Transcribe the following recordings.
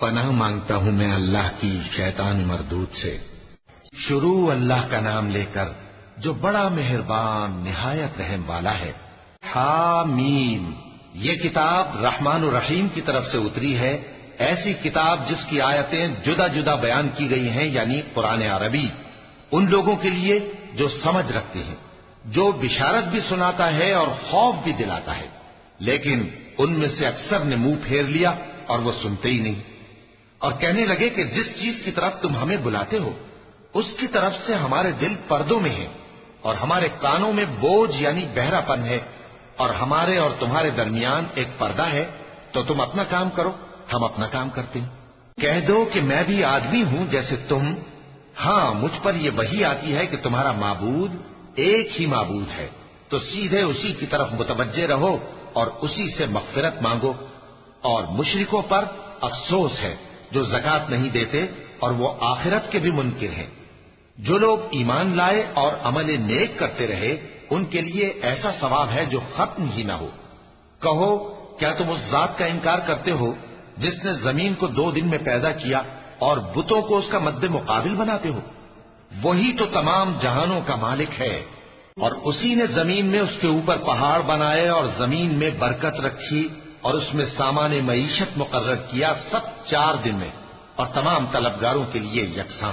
پناہ مانگتا ہوں میں اللہ کی شیطان مردود سے۔ شروع اللہ کا نام لے کر جو بڑا مہربان نہایت رحم والا ہے۔ حامیم، یہ کتاب رحمان الرحیم کی طرف سے اتری ہے، ایسی کتاب جس کی آیتیں جدا جدا بیان کی گئی ہیں، یعنی قرآن عربی، ان لوگوں کے لیے جو سمجھ رکھتے ہیں، جو بشارت بھی سناتا ہے اور خوف بھی دلاتا ہے، لیکن ان میں سے اکثر نے منہ پھیر لیا اور وہ سنتے ہی نہیں، اور کہنے لگے کہ جس چیز کی طرف تم ہمیں بلاتے ہو اس کی طرف سے ہمارے دل پردوں میں ہیں اور ہمارے کانوں میں بوجھ یعنی بہرا پن ہے، اور ہمارے اور تمہارے درمیان ایک پردہ ہے، تو تم اپنا کام کرو، ہم اپنا کام کرتے ہیں۔ کہہ دو کہ میں بھی آدمی ہوں جیسے تم، ہاں مجھ پر یہ وحی آتی ہے کہ تمہارا معبود ایک ہی معبود ہے، تو سیدھے اسی کی طرف متوجہ رہو اور اسی سے مغفرت مانگو۔ اور مشرکوں پر افسوس ہے جو زکات نہیں دیتے اور وہ آخرت کے بھی منکر ہیں۔ جو لوگ ایمان لائے اور عمل نیک کرتے رہے ان کے لیے ایسا ثواب ہے جو ختم ہی نہ ہو۔ کہو کیا تم اس ذات کا انکار کرتے ہو جس نے زمین کو 2 دن میں پیدا کیا اور بتوں کو اس کا مد مقابل بناتے ہو؟ وہی تو تمام جہانوں کا مالک ہے، اور اسی نے زمین میں اس کے اوپر پہاڑ بنائے اور زمین میں برکت رکھی اور اس میں سامان معیشت مقرر کیا، سب 4 دن میں، اور تمام طلبگاروں کے لیے یکساں۔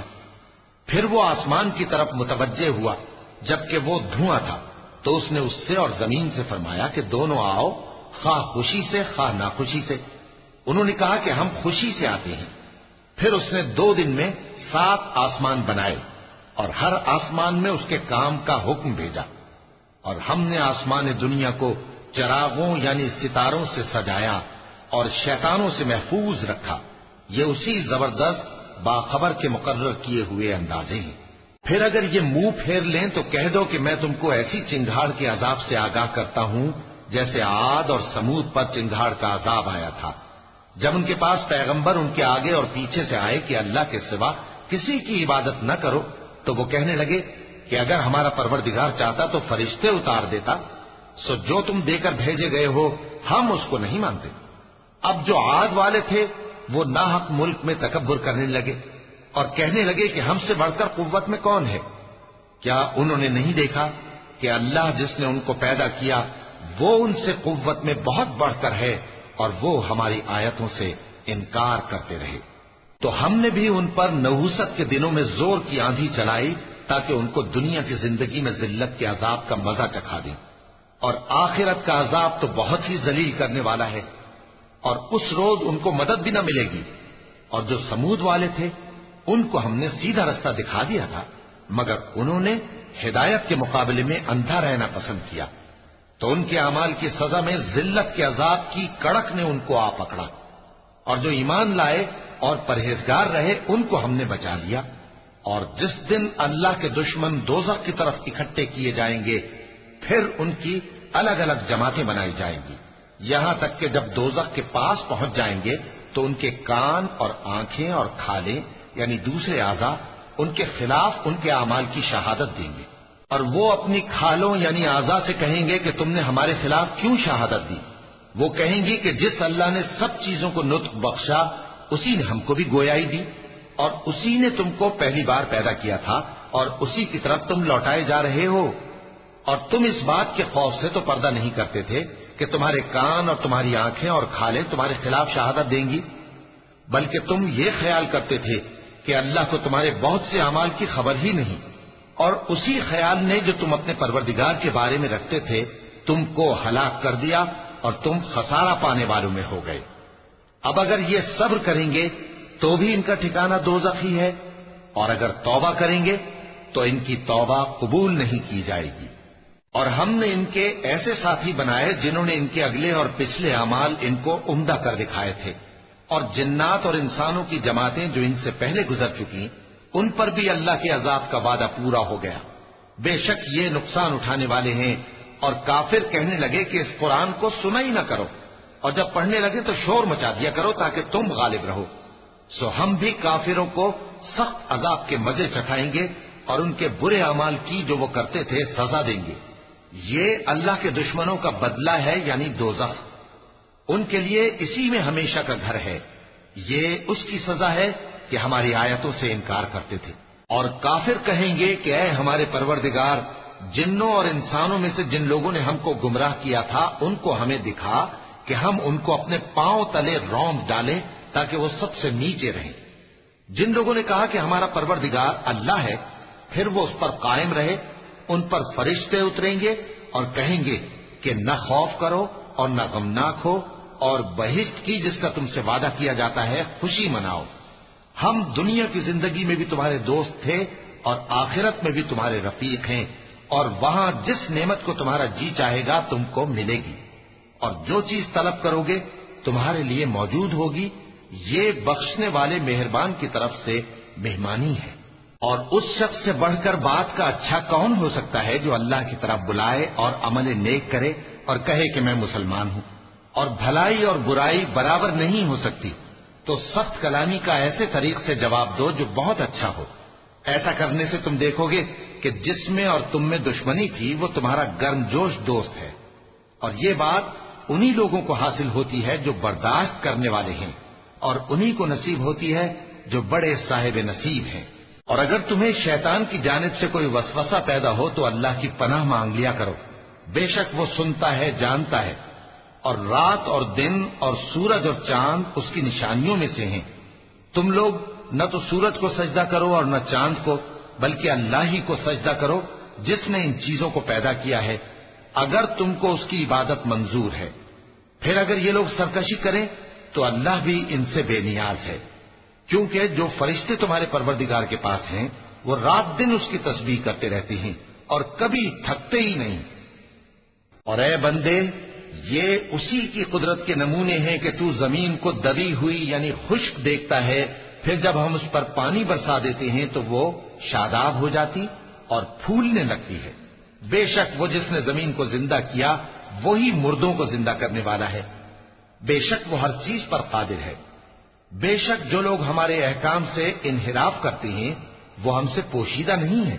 پھر وہ آسمان کی طرف متوجہ ہوا جبکہ وہ دھواں تھا، تو اس نے اس سے اور زمین سے فرمایا کہ دونوں آؤ، خواہ خوشی سے خواہ ناخوشی سے۔ انہوں نے کہا کہ ہم خوشی سے آتے ہیں۔ پھر اس نے 2 دن میں 7 آسمان بنائے اور ہر آسمان میں اس کے کام کا حکم بھیجا، اور ہم نے آسمان دنیا کو چراغوں یعنی ستاروں سے سجایا اور شیطانوں سے محفوظ رکھا۔ یہ اسی زبردست باخبر کے مقرر کیے ہوئے اندازے ہیں۔ پھر اگر یہ منہ پھیر لیں تو کہہ دو کہ میں تم کو ایسی چنگھاڑ کے عذاب سے آگاہ کرتا ہوں جیسے عاد اور سمود پر چنگھاڑ کا عذاب آیا تھا، جب ان کے پاس پیغمبر ان کے آگے اور پیچھے سے آئے کہ اللہ کے سوا کسی کی عبادت نہ کرو، تو وہ کہنے لگے کہ اگر ہمارا پروردگار چاہتا تو فرشتے اتار دیتا، سو جو تم دے کر بھیجے گئے ہو ہم اس کو نہیں مانتے۔ اب جو عاد والے تھے وہ ناحق ملک میں تکبر کرنے لگے اور کہنے لگے کہ ہم سے بڑھ کر قوت میں کون ہے؟ کیا انہوں نے نہیں دیکھا کہ اللہ جس نے ان کو پیدا کیا وہ ان سے قوت میں بہت بڑھ کر ہے، اور وہ ہماری آیتوں سے انکار کرتے رہے۔ تو ہم نے بھی ان پر نحوست کے دنوں میں زور کی آندھی چلائی تاکہ ان کو دنیا کی زندگی میں ذلت کے عذاب کا مزہ چکھا دیں، اور آخرت کا عذاب تو بہت ہی ذلیل کرنے والا ہے، اور اس روز ان کو مدد بھی نہ ملے گی۔ اور جو سمود والے تھے ان کو ہم نے سیدھا رستہ دکھا دیا تھا، مگر انہوں نے ہدایت کے مقابلے میں اندھا رہنا پسند کیا، تو ان کے اعمال کی سزا میں ذلت کے عذاب کی کڑک نے ان کو آ پکڑا۔ اور جو ایمان لائے اور پرہیزگار رہے ان کو ہم نے بچا لیا۔ اور جس دن اللہ کے دشمن دوزخ کی طرف اکٹھے کیے جائیں گے پھر ان کی الگ الگ جماعتیں بنائی جائیں گی، یہاں تک کہ جب دوزخ کے پاس پہنچ جائیں گے تو ان کے کان اور آنکھیں اور کھالیں یعنی دوسرے اعضاء ان کے خلاف ان کے اعمال کی شہادت دیں گے، اور وہ اپنی کھالوں یعنی اعضاء سے کہیں گے کہ تم نے ہمارے خلاف کیوں شہادت دی؟ وہ کہیں گی کہ جس اللہ نے سب چیزوں کو نطق بخشا اسی نے ہم کو بھی گویائی دی، اور اسی نے تم کو پہلی بار پیدا کیا تھا اور اسی کی طرف تم لوٹائے جا رہے ہو۔ اور تم اس بات کے خوف سے تو پردہ نہیں کرتے تھے کہ تمہارے کان اور تمہاری آنکھیں اور کھالیں تمہارے خلاف شہادت دیں گی، بلکہ تم یہ خیال کرتے تھے کہ اللہ کو تمہارے بہت سے اعمال کی خبر ہی نہیں، اور اسی خیال نے جو تم اپنے پروردگار کے بارے میں رکھتے تھے تم کو ہلاک کر دیا اور تم خسارہ پانے والوں میں ہو گئے۔ اب اگر یہ صبر کریں گے تو بھی ان کا ٹھکانہ دوزخ ہی ہے، اور اگر توبہ کریں گے تو ان کی توبہ قبول نہیں کی جائے گی۔ اور ہم نے ان کے ایسے ساتھی بنائے جنہوں نے ان کے اگلے اور پچھلے اعمال ان کو عمدہ کر دکھائے تھے، اور جنات اور انسانوں کی جماعتیں جو ان سے پہلے گزر چکی ان پر بھی اللہ کے عذاب کا وعدہ پورا ہو گیا۔ بے شک یہ نقصان اٹھانے والے ہیں۔ اور کافر کہنے لگے کہ اس قرآن کو سنا ہی نہ کرو، اور جب پڑھنے لگے تو شور مچا دیا کرو تاکہ تم غالب رہو۔ سو ہم بھی کافروں کو سخت عذاب کے مزے چکھائیں گے اور ان کے برے اعمال کی جو وہ کرتے تھے سزا دیں گے۔ یہ اللہ کے دشمنوں کا بدلہ ہے یعنی دوزخ، ان کے لیے اسی میں ہمیشہ کا گھر ہے، یہ اس کی سزا ہے کہ ہماری آیتوں سے انکار کرتے تھے۔ اور کافر کہیں گے کہ اے ہمارے پروردگار، جنوں اور انسانوں میں سے جن لوگوں نے ہم کو گمراہ کیا تھا ان کو ہمیں دکھا کہ ہم ان کو اپنے پاؤں تلے روند ڈالیں تاکہ وہ سب سے نیچے رہیں۔ جن لوگوں نے کہا کہ ہمارا پروردگار اللہ ہے، پھر وہ اس پر قائم رہے، ان پر فرشتے اتریں گے اور کہیں گے کہ نہ خوف کرو اور نہ غمناک ہو، اور بہشت کی جس کا تم سے وعدہ کیا جاتا ہے خوشی مناؤ۔ ہم دنیا کی زندگی میں بھی تمہارے دوست تھے اور آخرت میں بھی تمہارے رفیق ہیں، اور وہاں جس نعمت کو تمہارا جی چاہے گا تم کو ملے گی، اور جو چیز طلب کرو گے تمہارے لیے موجود ہوگی۔ یہ بخشنے والے مہربان کی طرف سے مہمانی ہے۔ اور اس شخص سے بڑھ کر بات کا اچھا کون ہو سکتا ہے جو اللہ کی طرف بلائے اور عمل نیک کرے اور کہے کہ میں مسلمان ہوں۔ اور بھلائی اور برائی برابر نہیں ہو سکتی، تو سخت کلامی کا ایسے طریق سے جواب دو جو بہت اچھا ہو۔ ایسا کرنے سے تم دیکھو گے کہ جس میں اور تم میں دشمنی تھی وہ تمہارا گرم جوش دوست ہے، اور یہ بات انہی لوگوں کو حاصل ہوتی ہے جو برداشت کرنے والے ہیں، اور انہی کو نصیب ہوتی ہے جو بڑے صاحب نصیب ہیں۔ اور اگر تمہیں شیطان کی جانب سے کوئی وسوسہ پیدا ہو تو اللہ کی پناہ مانگ لیا کرو، بے شک وہ سنتا ہے، جانتا ہے۔ اور رات اور دن اور سورج اور چاند اس کی نشانیوں میں سے ہیں۔ تم لوگ نہ تو سورج کو سجدہ کرو اور نہ چاند کو، بلکہ اللہ ہی کو سجدہ کرو جس نے ان چیزوں کو پیدا کیا ہے، اگر تم کو اس کی عبادت منظور ہے۔ پھر اگر یہ لوگ سرکشی کریں تو اللہ بھی ان سے بے نیاز ہے، کیونکہ جو فرشتے تمہارے پروردگار کے پاس ہیں وہ رات دن اس کی تسبیح کرتے رہتے ہیں اور کبھی تھکتے ہی نہیں۔ اور اے بندے، یہ اسی کی قدرت کے نمونے ہیں کہ تو زمین کو دبی ہوئی یعنی خشک دیکھتا ہے، پھر جب ہم اس پر پانی برسا دیتے ہیں تو وہ شاداب ہو جاتی اور پھولنے لگتی ہے۔ بے شک وہ جس نے زمین کو زندہ کیا وہی مردوں کو زندہ کرنے والا ہے، بے شک وہ ہر چیز پر قادر ہے۔ بے شک جو لوگ ہمارے احکام سے انحراف کرتے ہیں وہ ہم سے پوشیدہ نہیں ہے۔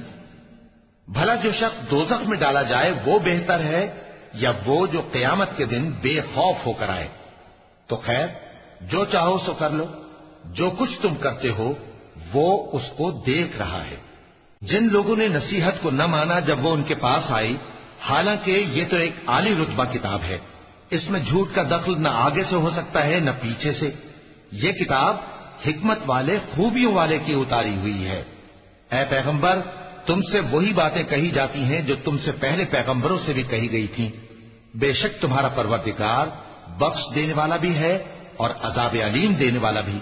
بھلا جو شخص دوزخ میں ڈالا جائے وہ بہتر ہے یا وہ جو قیامت کے دن بے خوف ہو کر آئے؟ تو خیر، جو چاہو سو کر لو، جو کچھ تم کرتے ہو وہ اس کو دیکھ رہا ہے۔ جن لوگوں نے نصیحت کو نہ مانا جب وہ ان کے پاس آئی، حالانکہ یہ تو ایک عالی رتبہ کتاب ہے، اس میں جھوٹ کا دخل نہ آگے سے ہو سکتا ہے نہ پیچھے سے۔ یہ کتاب حکمت والے، خوبیوں والے کی اتاری ہوئی ہے۔ اے پیغمبر، تم سے وہی باتیں کہی جاتی ہیں جو تم سے پہلے پیغمبروں سے بھی کہی گئی تھیں۔ بے شک تمہارا پروردگار بخش دینے والا بھی ہے اور عذاب علیم دینے والا بھی۔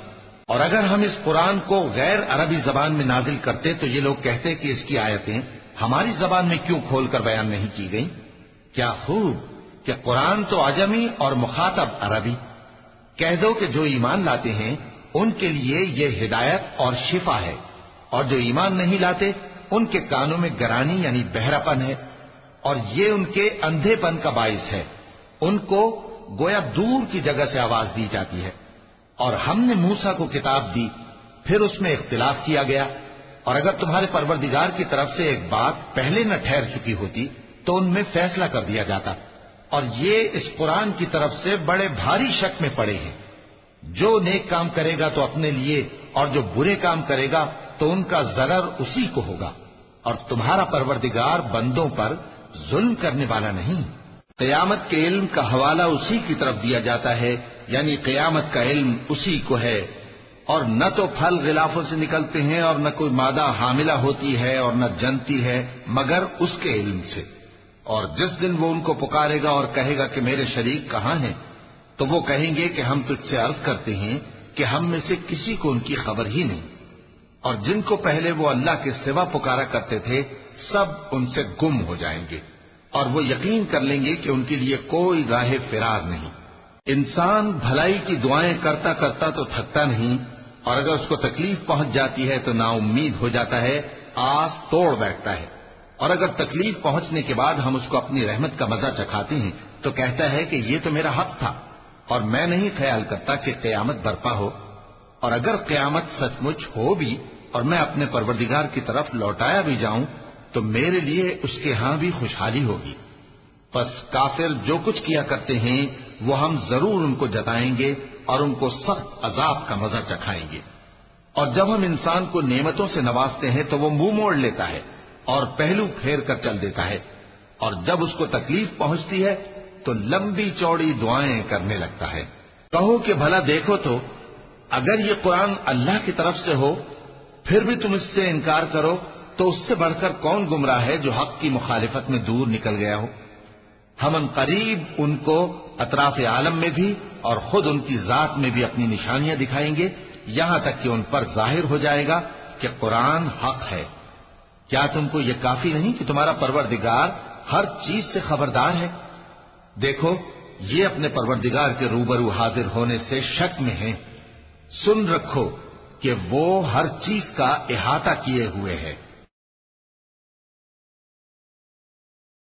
اور اگر ہم اس قرآن کو غیر عربی زبان میں نازل کرتے تو یہ لوگ کہتے کہ اس کی آیتیں ہماری زبان میں کیوں کھول کر بیان نہیں کی گئیں؟ کیا خوب کہ قرآن تو عجمی اور مخاطب عربی۔ کہہ دو کہ جو ایمان لاتے ہیں ان کے لیے یہ ہدایت اور شفا ہے، اور جو ایمان نہیں لاتے ان کے کانوں میں گرانی یعنی بہرا پن ہے، اور یہ ان کے اندھے پن کا باعث ہے۔ ان کو گویا دور کی جگہ سے آواز دی جاتی ہے۔ اور ہم نے موسیٰ کو کتاب دی، پھر اس میں اختلاف کیا گیا، اور اگر تمہارے پروردگار کی طرف سے ایک بات پہلے نہ ٹھہر چکی ہوتی تو ان میں فیصلہ کر دیا جاتا۔ اور یہ اس قرآن کی طرف سے بڑے بھاری شک میں پڑے ہیں۔ جو نیک کام کرے گا تو اپنے لیے، اور جو برے کام کرے گا تو ان کا ضرر اسی کو ہوگا، اور تمہارا پروردگار بندوں پر ظلم کرنے والا نہیں۔ قیامت کے علم کا حوالہ اسی کی طرف دیا جاتا ہے، یعنی قیامت کا علم اسی کو ہے۔ اور نہ تو پھل غلافوں سے نکلتے ہیں اور نہ کوئی مادہ حاملہ ہوتی ہے اور نہ جنتی ہے مگر اس کے علم سے۔ اور جس دن وہ ان کو پکارے گا اور کہے گا کہ میرے شریک کہاں ہیں، تو وہ کہیں گے کہ ہم تجھ سے عرض کرتے ہیں کہ ہم میں سے کسی کو ان کی خبر ہی نہیں۔ اور جن کو پہلے وہ اللہ کے سوا پکارا کرتے تھے سب ان سے گم ہو جائیں گے، اور وہ یقین کر لیں گے کہ ان کے لیے کوئی راہ فرار نہیں۔ انسان بھلائی کی دعائیں کرتا کرتا تو تھکتا نہیں، اور اگر اس کو تکلیف پہنچ جاتی ہے تو نا امید ہو جاتا ہے، آس توڑ بیٹھتا ہے۔ اور اگر تکلیف پہنچنے کے بعد ہم اس کو اپنی رحمت کا مزہ چکھاتے ہیں تو کہتا ہے کہ یہ تو میرا حق تھا، اور میں نہیں خیال کرتا کہ قیامت برپا ہو۔ اور اگر قیامت سچ مچ ہو بھی اور میں اپنے پروردگار کی طرف لوٹایا بھی جاؤں تو میرے لیے اس کے ہاں بھی خوشحالی ہوگی۔ پس کافر جو کچھ کیا کرتے ہیں وہ ہم ضرور ان کو جتائیں گے اور ان کو سخت عذاب کا مزہ چکھائیں گے۔ اور جب ہم انسان کو نعمتوں سے نوازتے ہیں تو وہ منہ موڑ لیتا ہے اور پہلو پھیر کر چل دیتا ہے، اور جب اس کو تکلیف پہنچتی ہے تو لمبی چوڑی دعائیں کرنے لگتا ہے۔ کہو کہ بھلا دیکھو تو اگر یہ قرآن اللہ کی طرف سے ہو پھر بھی تم اس سے انکار کرو تو اس سے بڑھ کر کون گمراہ ہے جو حق کی مخالفت میں دور نکل گیا ہو۔ ہم ان قریب ان کو اطراف عالم میں بھی اور خود ان کی ذات میں بھی اپنی نشانیاں دکھائیں گے، یہاں تک کہ ان پر ظاہر ہو جائے گا کہ قرآن حق ہے۔ کیا تم کو یہ کافی نہیں کہ تمہارا پروردگار ہر چیز سے خبردار ہے؟ دیکھو یہ اپنے پروردگار کے روبرو حاضر ہونے سے شک میں ہیں۔ سن رکھو کہ وہ ہر چیز کا احاطہ کیے ہوئے ہے۔